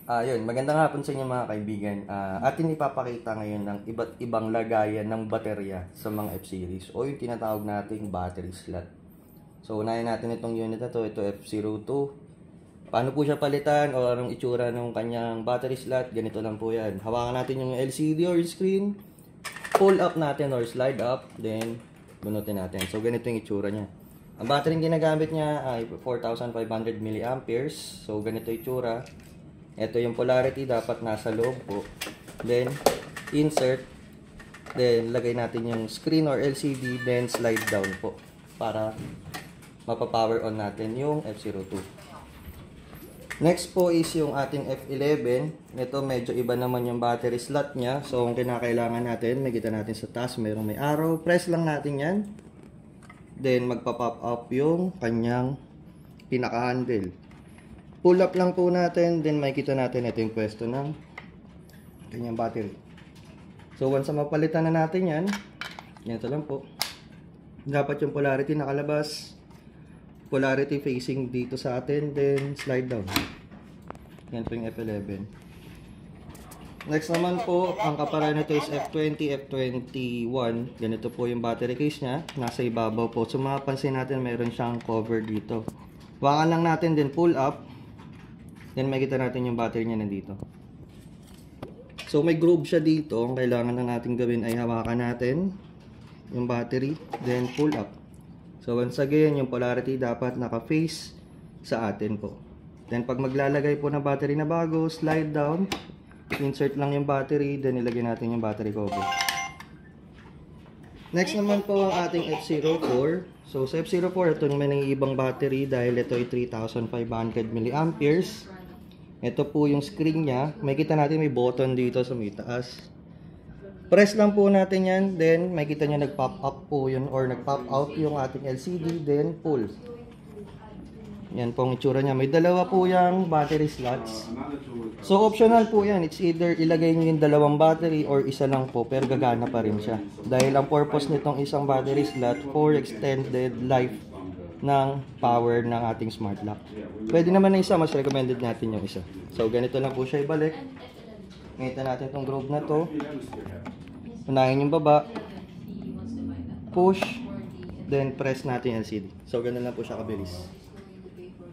Yun, magandang hapon sa inyo mga kaibigan. Atin ipapakita ngayon ng iba't ibang lagayan ng baterya sa mga F-series o yung tinatawag nating battery slot. So, unahin natin itong unit na to. Ito F02. Paano po siya palitan o anong itsura ng kanyang battery slot? Ganito lang po yan. Hawakan natin yung LCD or screen. Pull up natin or slide up. Then, bunutin natin. So, ganito yung itsura niya. Ang battery ginagamit niya ay 4,500 mAh. So, ganito yung itsura. Ito yung polarity, dapat nasa loob po. Then, insert. Then, lagay natin yung screen or LCD. Then, slide down po. Para mapapower on natin yung F02. Next po is yung ating F11. Ito, medyo iba naman yung battery slot niya. So, ang kinakailangan natin, nakita natin sa taas, may arrow. Press lang natin yan. Then, magpa-pop up yung kanyang pinaka-handle. Pull up lang po natin, then makikita natin ito yung pwesto ng kanyang battery. So once mapalitan na natin yan, ganito lang po. Dapat yung polarity nakalabas, polarity facing dito sa atin, then slide down. Yan po yung F11. Next naman po, ang kaparehan nito is F20, F21. Ganito po yung battery case nya, nasa ibabaw po. So mapapansin natin mayroon siyang cover dito. Hawakan lang natin, then pull up. Then makikita natin yung battery niya nandito. So may groove siya dito. Ang kailangan na natin gawin ay hawakan natin yung battery. Then pull up. So once again, yung polarity dapat naka-face sa atin po. Then pag maglalagay po ng battery na bago, slide down. Insert lang yung battery. Then ilagay natin yung battery cover. Next naman po ang ating F04. So sa F04, ito naman ang ibang battery dahil ito ay 3,500 mAh. Ito po yung screen niya. Makikita natin may button dito sa may taas. Press lang po natin yan. Then makikita niya nag-pop up po yun or nag-pop out yung ating LCD. Then pull. Yan po ang itsura niya. May dalawa po yung battery slots. So optional po yan. It's either ilagay niyo yung dalawang battery or isa lang po. Pero gagana pa rin siya. Dahil ang purpose nitong isang battery slot for extended life ng power ng ating smart lock. Pwede naman na isa, mas recommended natin yung isa. So ganito lang po siya ibalik. Ngita natin itong groove na to. Unahin yung baba. Push. Then press natin yung LCD. So ganun lang po siya kabilis.